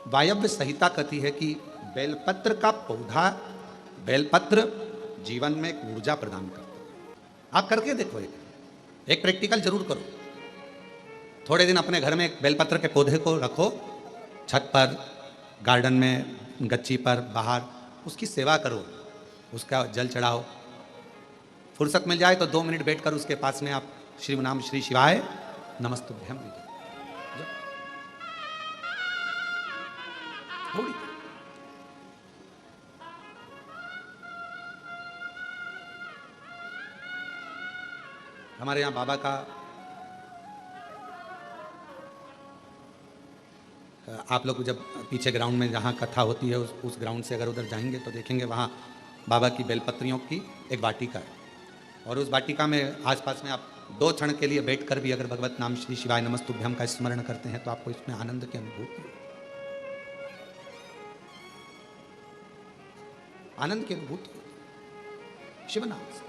वायव्य संहिता कहती है कि बेलपत्र का पौधा, बेलपत्र जीवन में एक ऊर्जा प्रदान करता है। आप करके देखो, एक प्रैक्टिकल जरूर करो। थोड़े दिन अपने घर में एक बेलपत्र के पौधे को रखो, छत पर, गार्डन में, गच्ची पर, बाहर, उसकी सेवा करो, उसका जल चढ़ाओ। फुर्सत मिल जाए तो 2 मिनट बैठकर उसके पास में आप श्री नाम श्री शिवाय नमस्तुभ्यम थोड़ी। हमारे यहाँ बाबा का, आप लोग जब पीछे ग्राउंड में जहाँ कथा होती है उस ग्राउंड से अगर उधर जाएंगे तो देखेंगे वहाँ बाबा की बेलपत्रियों की एक वाटिका है। और उस वाटिका में आसपास में आप 2 क्षण के लिए बैठकर भी अगर भगवत नाम श्री शिवाय नमस्तुभ्यम का स्मरण करते हैं तो आपको इसमें आनंद की अनुभूति, आनंद की अनुभूति शिव नाम से।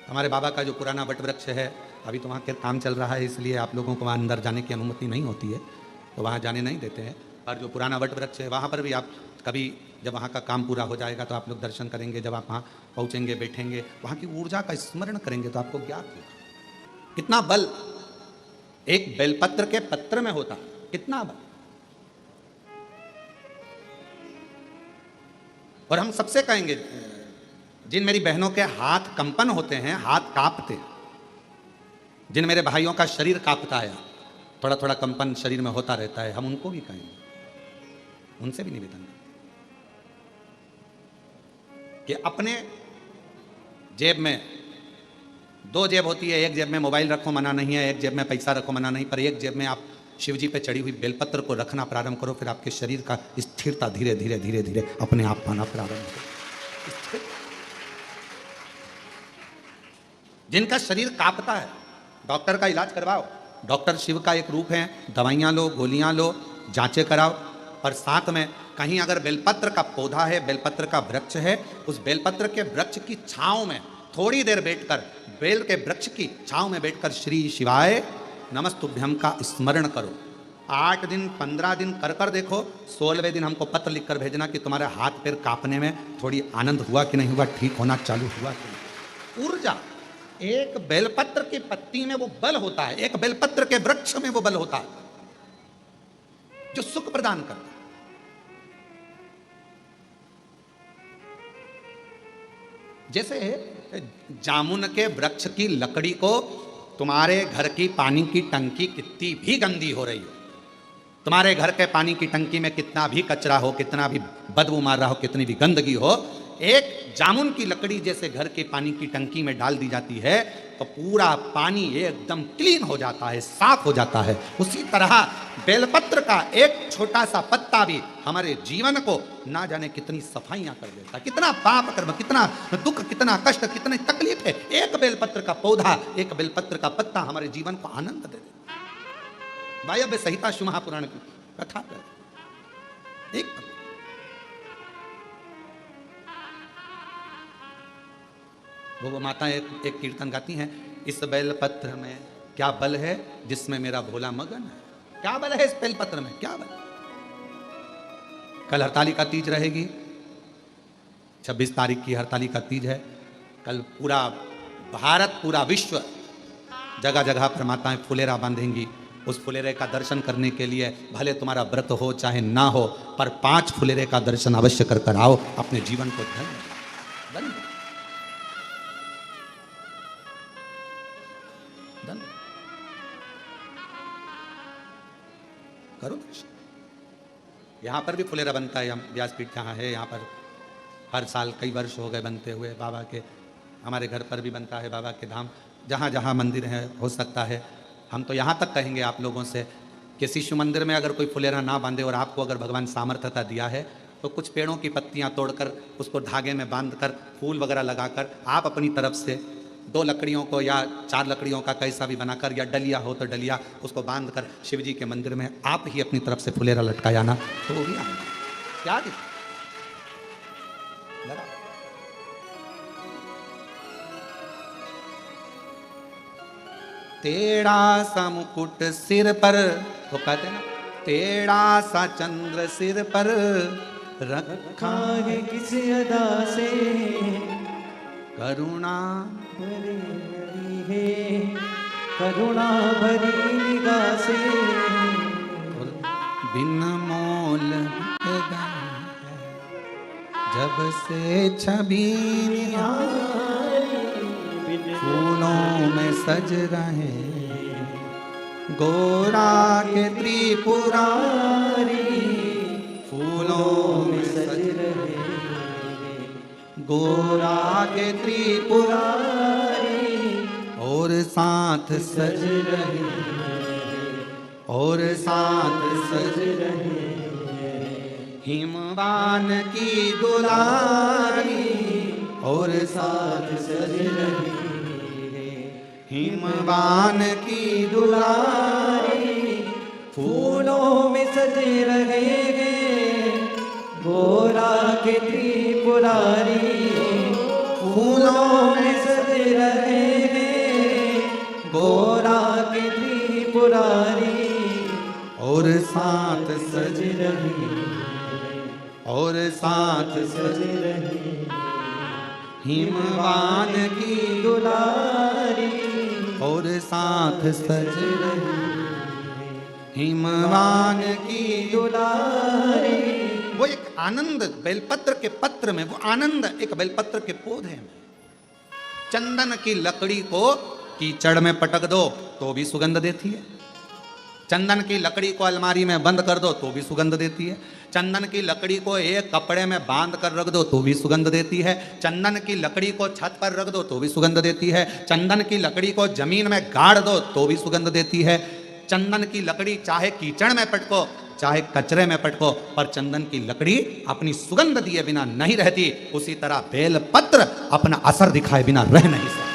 हमारे बाबा का जो पुराना वट वृक्ष है, अभी तो वहाँ के काम चल रहा है इसलिए आप लोगों को वहाँ अंदर जाने की अनुमति नहीं होती है, तो वहाँ जाने नहीं देते हैं। और जो पुराना वट वृक्ष है वहाँ पर भी आप कभी जब वहाँ का काम पूरा हो जाएगा तो आप लोग दर्शन करेंगे। जब आप वहाँ पहुँचेंगे, बैठेंगे, वहाँ की ऊर्जा का स्मरण करेंगे तो आपको ज्ञात होगा कितना बल एक बेलपत्र के पत्र में होता है, कितना बल। और हम सबसे कहेंगे, जिन मेरी बहनों के हाथ कंपन होते हैं, हाथ कांपते हैं, जिन मेरे भाइयों का शरीर कांपता है, थोड़ा थोड़ा कंपन शरीर में होता रहता है, हम उनको भी कहेंगे, उनसे भी निवेदन कि अपने जेब में 2 जेब होती है, एक जेब में मोबाइल रखो मना नहीं है, एक जेब में पैसा रखो मना नहीं, पर एक जेब में आप शिव जी पे चढ़ी हुई बेलपत्र को रखना प्रारंभ करो, फिर आपके शरीर का स्थिरता धीरे धीरे धीरे धीरे अपने आप पाना प्रारंभ करो। जिनका शरीर कांपता है, डॉक्टर का इलाज करवाओ, डॉक्टर शिव का एक रूप है, दवाइयाँ लो, गोलियाँ लो, जांचें कराओ, और साथ में कहीं अगर बेलपत्र का पौधा है, बेलपत्र का वृक्ष है, उस बेलपत्र के वृक्ष की छांव में थोड़ी देर बैठकर, बेल के वृक्ष की छांव में बैठकर श्री शिवाय नमस्तुभ्यम का स्मरण करो। 8 दिन 15 दिन कर कर देखो, 16वें दिन हमको पत्र लिखकर भेजना कि तुम्हारे हाथ पैर कांपने में थोड़ी आनंद हुआ कि नहीं हुआ, ठीक होना चालू हुआ कि नहीं। ऊर्जा, एक बेलपत्र की पत्ती में वो बल होता है, एक बेलपत्र के वृक्ष में वो बल होता है जो सुख प्रदान करता है। जैसे जामुन के वृक्ष की लकड़ी को तुम्हारे घर की पानी की टंकी कितनी भी गंदी हो रही हो, तुम्हारे घर के पानी की टंकी में कितना भी कचरा हो, कितना भी बदबू मार रहा हो, कितनी भी गंदगी हो, एक जामुन की लकड़ी जैसे घर के पानी की टंकी में डाल दी जाती है तो पूरा पानी एकदम क्लीन हो जाता है, साफ हो जाता है। उसी तरह बेलपत्र का एक छोटा सा पत्ता भी हमारे जीवन को ना जाने कितनी सफाइयां कर देता है, कितना पाप कर्म, कितना दुख, कितना कष्ट, कितनी तकलीफ है। एक बेलपत्र का पौधा, एक बेलपत्र का पत्ता हमारे जीवन को आनंद दे देता है। वायव्य संहिता शिव महापुराण की कथा कर एक वो माता एक कीर्तन गाती हैं, इस बेलपत्र में क्या बल है जिसमें मेरा भोला मगन है। क्या बल है इस बेलपत्र में, क्या बल। कल हरतालिका तीज रहेगी, 26 तारीख की हरतालिका तीज है। कल पूरा भारत, पूरा विश्व, जगह जगह पर माताएं फुलेरा बांधेंगी। उस फुलेरे का दर्शन करने के लिए भले तुम्हारा व्रत हो चाहे ना हो, पर 5 फुलेरे का दर्शन अवश्य कर कर आओ, अपने जीवन को धन्य करो। यहाँ पर भी फुलेरा बनता है, हम व्यासपीठ जहाँ है यहाँ पर हर साल कई वर्ष हो गए बनते हुए। बाबा के, हमारे घर पर भी बनता है, बाबा के धाम जहाँ जहाँ मंदिर है हो सकता है। हम तो यहाँ तक कहेंगे आप लोगों से कि शिशु मंदिर में अगर कोई फुलेरा ना बांधे और आपको अगर भगवान सामर्थ्यता दिया है तो कुछ पेड़ों की पत्तियाँ तोड़कर उसको धागे में बांधकर फूल वगैरह लगाकर आप अपनी तरफ से 2 लकड़ियों को या 4 लकड़ियों का कैसा भी बनाकर, या डलिया हो तो डलिया, उसको बांधकर शिव जी के मंदिर में आप ही अपनी तरफ से फुलेरा लटकाया ना तो वो भी क्या टेढ़ा सा मुकुट सिर पर, वो कहते हैं ना, टेढ़ा सा चंद्र सिर पर रखा है किस अदा से, करुणा भरी है करुणा भरी निगाह से, और बिन मोल बिक गए जब से छवि फूलों में सज रहे गोरा के त्रिपुरारी, फूलों में सज रहे गोरा के त्रिपुरारी, और साथ सज रहे और साथ सज रहे हिमवान की दुलारी, और साथ सज रहे हिमवान की दुलारी, फूलों में सजे रहे गोरा के त्रिपुरारी, फूलों में सजे रहे गोरा के त्रिपुरारी, और साथ सज रहे और साथ सज रहे हिमवान की दुलारी, और साथ सज रहे हिमवान की दुलारी। वो एक आनंद बेलपत्र के पत्र में, वो आनंद एक बेलपत्र के पौधे में। चंदन की लकड़ी को कीचड़ में पटक दो तो भी सुगंध देती है, चंदन की लकड़ी को अलमारी में बंद कर दो तो भी सुगंध देती है, चंदन की लकड़ी को एक कपड़े में बांध कर रख दो तो भी सुगंध देती है, चंदन की लकड़ी को छत पर रख दो तो भी सुगंध देती है, चंदन की लकड़ी को जमीन में गाड़ दो तो भी सुगंध देती है। चंदन की लकड़ी चाहे कीचड़ में पटको चाहे कचरे में पटको, पर चंदन की लकड़ी अपनी सुगंध दिए बिना नहीं रहती। उसी तरह बेलपत्र अपना असर दिखाए बिना रह नहीं सकता।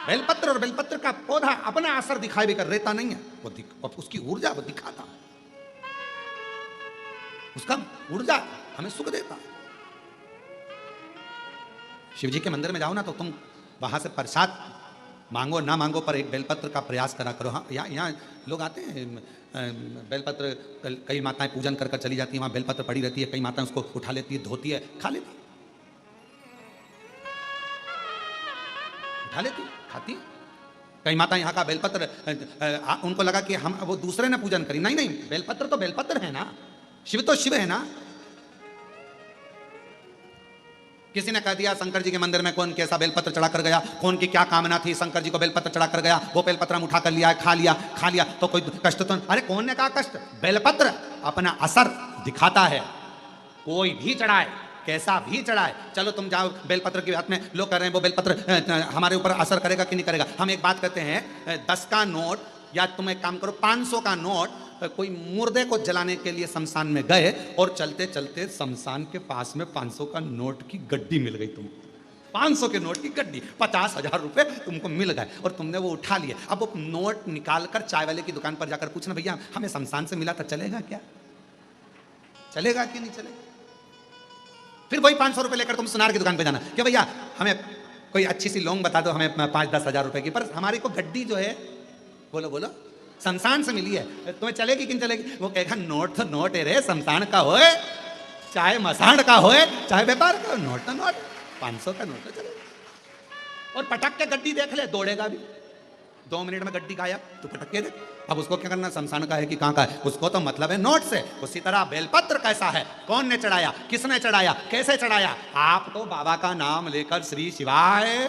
बेलपत्र और बेलपत्र का पौधा अपना असर दिखाई भी कर रहता नहीं है, वो उसकी ऊर्जा वो दिखाता है, उसका ऊर्जा हमें सुख देता है। शिव जी के मंदिर में जाओ ना तो तुम वहां से प्रसाद मांगो ना मांगो पर एक बेलपत्र का प्रयास करा करो। हाँ, यहाँ लोग आते हैं, बेलपत्र कई माताएं पूजन कर चली जाती हैं, वहां बेलपत्र पड़ी रहती है, कई माताएं उसको उठा लेती है, धोती है, खा लेती है, उठा लेती है, खाती है। कई माता यहाँ का बेलपत्र उनको लगा कि हम वो दूसरे ने पूजन करी, नहीं नहीं, बेलपत्र तो बेलपत्र है ना, शिव तो शिव है ना। किसी ने कह दिया शंकर जी के मंदिर में कौन कैसा बेलपत्र चढ़ा कर गया, कौन की क्या कामना थी, शंकर जी को बेलपत्र चढ़ा कर गया, वो बेलपत्र हम उठा कर लिया, खा लिया तो कोई कष्ट तो, अरे कौन ने कहा कष्ट, बेलपत्र अपना असर दिखाता है। कोई भी चढ़ाए, कैसा भी चढ़ाए, चलो तुम जाओ बेलपत्र के हाथ में, लोग कह रहे हैं वो बेलपत्र हमारे ऊपर असर करेगा कि नहीं करेगा। हम एक बात कहते हैं, 10 का नोट या तुम एक काम करो 500 का नोट, कोई मुर्दे को जलाने के लिए शमशान में गए और चलते चलते शमशान के पास में 500 का नोट की गड्डी मिल गई तुमको, 500 के नोट की गड्डी, 50,000 रुपए तुमको मिल गए और तुमने वो उठा लिया। अब वो नोट निकाल कर चाय वाले की दुकान पर जाकर पूछना, भैया हमें शमशान से मिला था, चलेगा क्या, चलेगा कि नहीं चलेगा। फिर वही 500 रुपए लेकर तुम सुनार की दुकान पे जाना कि भैया हमें कोई अच्छी सी लौंग बता दो, हमें 5-10 हजार रुपए की, पर हमारी को गड्डी जो है बोलो शमशान से मिली है, तुम्हें चलेगी कि नहीं चलेगी। वो कहेगा नोट तो नोट है रे, शमशान का होए चाहे मसान का होए चाहे व्यापार का, नोट तो नोट, 500 का नोट तो चलेगा। और पटक के गड्डी देख ले, दौड़ेगा भी, 2 मिनट में गड्डी गायब, तो पटक के देख। अब उसको क्या करना, शमशान का है कि कहाँ का है, उसको तो मतलब है नोट से। उसी तरह बेलपत्र कैसा है, कौन ने चढ़ाया, किसने चढ़ाया, कैसे चढ़ाया। आप तो बाबा का नाम लेकर श्री शिवाय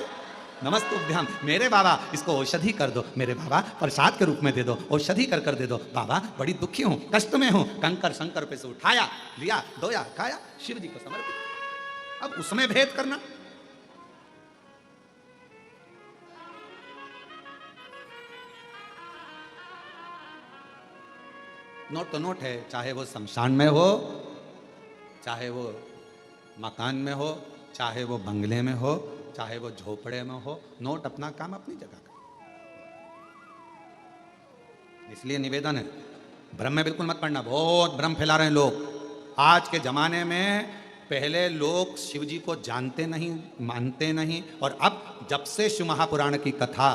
नमस्तुभ्यम, मेरे बाबा इसको औषधि कर दो, मेरे बाबा प्रसाद के रूप में दे दो, औषधि कर दे दो, बाबा बड़ी दुखी हूं, कष्ट में हूं, कंकर शंकर पे से उठाया, लिया, धोया, खाया, शिव जी को समर्पित। अब उसमें भेद करना, नोट तो नोट है, चाहे वो शमशान में हो, चाहे वो मकान में हो, चाहे वो बंगले में हो, चाहे वो झोपड़े में हो, नोट अपना काम अपनी जगह का। इसलिए निवेदन है, भ्रम में बिल्कुल मत पड़ना। बहुत भ्रम फैला रहे हैं लोग आज के जमाने में। पहले लोग शिव जी को जानते नहीं, मानते नहीं, और अब जब से शिव महापुराण की कथा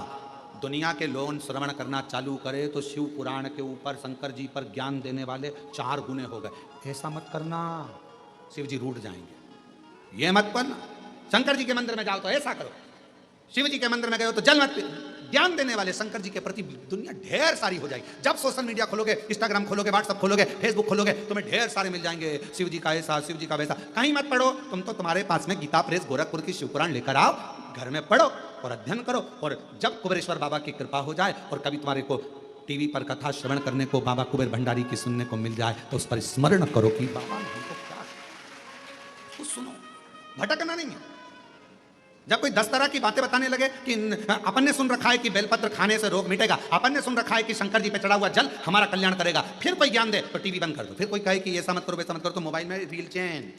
दुनिया के लोग श्रवण करना चालू करे तो शिव पुराण के ऊपर शंकर जी पर ज्ञान देने वाले 4 गुने हो गए। ऐसा मत करना, शिव जी रूठ जाएंगे। ये मत करना। शंकर जी के मंदिर में जाओ तो ऐसा करो, शिव जी के मंदिर में गए हो तो जल मत पी। ज्ञान देने वाले शंकर जी के प्रति दुनिया ढेर सारी हो जाएगी। जब सोशल मीडिया खोलोगे, इंस्टाग्राम खोलोगे, व्हाट्सएप खोलोगे, फेसबुक खोलोगे, तुम्हें ढेर सारे मिल जाएंगे। शिव जी का ऐसा, शिव जी का वैसा। कहीं मत पढ़ो, तुम तो तुम्हारे पास में गीता प्रेस गोरखपुर की शिवपुराण लेकर आओ, घर में पढ़ो और अध्ययन करो। और जब कुबेरेश्वर बाबा की कृपा हो जाए और कभी तुम्हारे को टीवी पर कथा श्रवण करने को बाबा कुबेर भंडारी की सुनने को मिल जाए तो उस पर स्मरण करो कि बाबा ने हमको क्या तो सुनो, भटकना नहीं है। जब कोई 10 तरह की बातें बताने लगे कि अपन ने सुन रखा है कि बेलपत्र खाने से रोग मिटेगा, अपन ने सुन रखा है कि शंकर जी पे चढ़ा हुआ जल हमारा कल्याण करेगा, फिर कोई ज्ञान दे तो टीवी बंद कर दो। फिर कोई कहे कि ऐसा मत करो, वैसा मत करो, तो मोबाइल में रील चैन,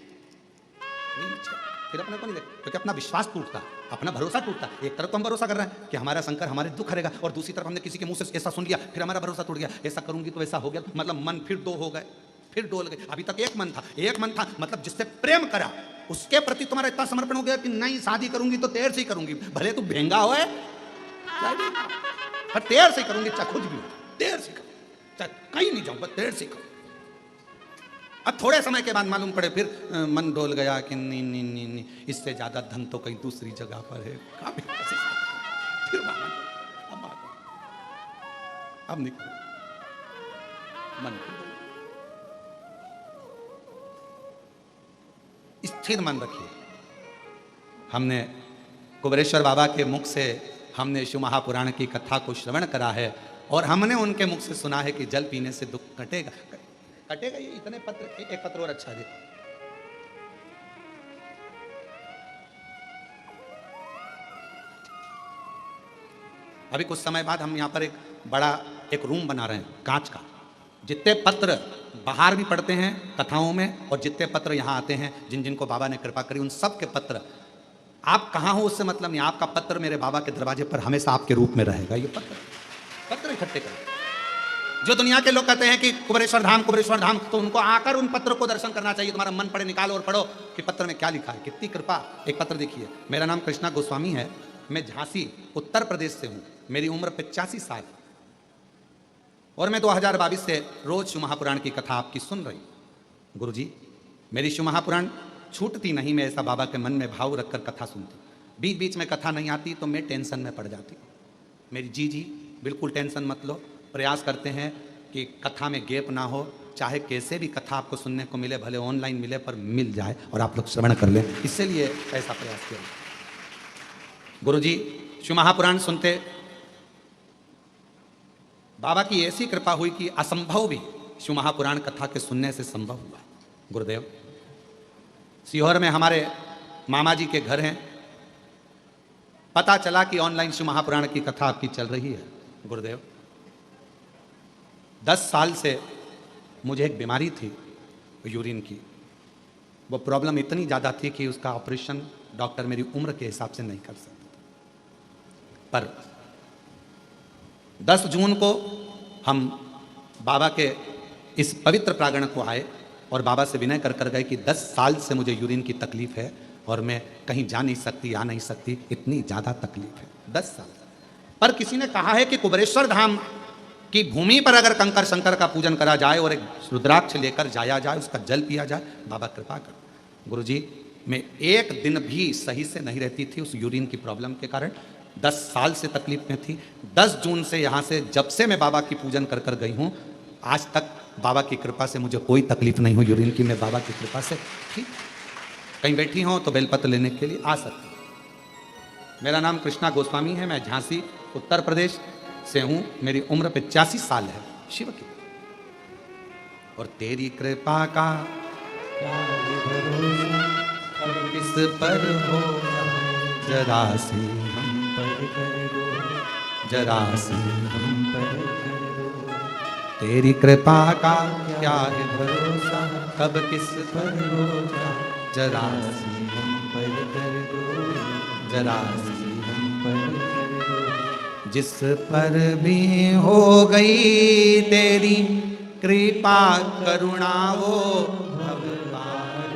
फिर अपने को नहीं देख, क्योंकि अपना विश्वास टूटता, अपना भरोसा टूटता। एक तरफ तो हम भरोसा कर रहे हैं कि हमारा शंकर हमारे दुख करेगा, और दूसरी तरफ हमने किसी के मुंह से ऐसा सुन लिया, फिर हमारा भरोसा टूट गया। ऐसा करूंगी तो ऐसा हो गया, मतलब मन फिर 2 हो गए, फिर डोल गए। अभी तक एक मन था, मतलब जिससे प्रेम करा उसके प्रति तुम्हारा इतना समर्पण हो गया कि नहीं शादी करूंगी तो देर से ही करूंगी, भले तू भेंगा हो पर देर से करूंगी, चाहे खुद भी हो, देर से करूंगी, चाहे कहीं नहीं जाऊं, बस देर से करूंगी। अब थोड़े समय के बाद मालूम पड़े, फिर मन डोल गया कि नहीं नहीं नहीं नहीं, इससे ज्यादा धन तो कहीं दूसरी जगह पर है। फिर अब निकलो मन, स्थिर मन रखिए। हमने कुबेरेश्वर बाबा के मुख से हमने शिव महापुराण की कथा को श्रवण करा है, और हमने उनके मुख से सुना है कि जल पीने से दुख कटेगा। कटेगा ये इतने पत्र, एक पत्र और अच्छा दे। अभी कुछ समय बाद हम यहाँ पर एक बड़ा एक रूम बना रहे हैं कांच का। जितने पत्र बाहर भी पढ़ते हैं कथाओं में, और जितने पत्र यहाँ आते हैं, जिन जिनको बाबा ने कृपा करी, उन सब के पत्र, आप कहाँ हो उससे मतलब नहीं, आपका पत्र मेरे बाबा के दरवाजे पर हमेशा आपके रूप में रहेगा। ये पत्र इकट्ठे करें। जो दुनिया के लोग कहते हैं कि कुबेरेश्वर धाम, तो उनको आकर उन पत्र को दर्शन करना चाहिए। तुम्हारा मन पड़े, निकालो और पढ़ो कि पत्र में क्या लिखा है। कितनी कृपा। एक पत्र देखिए, मेरा नाम कृष्णा गोस्वामी है, मैं झांसी उत्तर प्रदेश से हूँ, मेरी उम्र 85 साल, और मैं 2022 से रोज शिव महापुराण की कथा आपकी सुन रही हूँ। गुरुजी, मेरी शिव महापुराण छूटती नहीं, मैं ऐसा बाबा के मन में भाव रखकर कथा सुनती। बीच बीच में कथा नहीं आती तो मैं टेंशन में पड़ जाती हूँ। मेरी जी बिल्कुल टेंशन मत लो। प्रयास करते हैं कि कथा में गैप ना हो, चाहे कैसे भी कथा आपको सुनने को मिले, भले ऑनलाइन मिले पर मिल जाए और आप लोग श्रवण कर लें, इसलिए ऐसा प्रयास किया। गुरुजी, शिव महापुराण सुनते बाबा की ऐसी कृपा हुई कि असंभव भी शिव महापुराण कथा के सुनने से संभव हुआ। गुरुदेव, सीहोर में हमारे मामा जी के घर हैं, पता चला कि ऑनलाइन शिव महापुराण की कथा आपकी चल रही है। गुरुदेव, 10 साल से मुझे एक बीमारी थी यूरिन की। वो प्रॉब्लम इतनी ज़्यादा थी कि उसका ऑपरेशन डॉक्टर मेरी उम्र के हिसाब से नहीं कर सकते। पर 10 जून को हम बाबा के इस पवित्र प्रांगण को आए और बाबा से विनय कर गए कि 10 साल से मुझे यूरिन की तकलीफ है और मैं कहीं जा नहीं सकती, आ नहीं सकती, इतनी ज़्यादा तकलीफ है। 10 साल। पर किसी ने कहा है कि कुबेरेश्वर धाम की भूमि पर अगर कंकर शंकर का पूजन करा जाए और एक रुद्राक्ष लेकर जाया जाए, उसका जल पिया जाए, बाबा कृपा कर। गुरुजी, मैं एक दिन भी सही से नहीं रहती थी उस यूरिन की प्रॉब्लम के कारण। 10 साल से तकलीफ में थी। 10 जून से यहाँ से जब से मैं बाबा की पूजन कर कर गई हूँ, आज तक बाबा की कृपा से मुझे कोई तकलीफ नहीं हुई यूरिन की। मैं बाबा की कृपा से ठीक, कहीं बैठी हूँ तो बेलपत्र लेने के लिए आ सकती हूँ। मेरा नाम कृष्णा गोस्वामी है, मैं झांसी उत्तर प्रदेश से हूँ, मेरी उम्र 85 साल है शिव की। और तेरी कृपा का किस पर हो, जरा सी हम पर कर दो, जरा सी हम पर कर दो। तेरी कृपा का क्या है भरोसा, कब किस पर हो, जरा सी हम पर कर दो, जरा सी हम पर कर दो। जिस पर भी हो गई तेरी कृपा करुणा, वो भगवान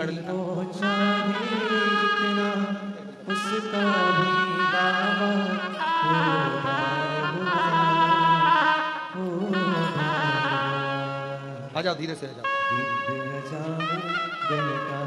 पकड़ लेना। वो चाहे जितना उसका भी दावा हो आ जाओ, धीरे से आ जाओ। जाऊं गल का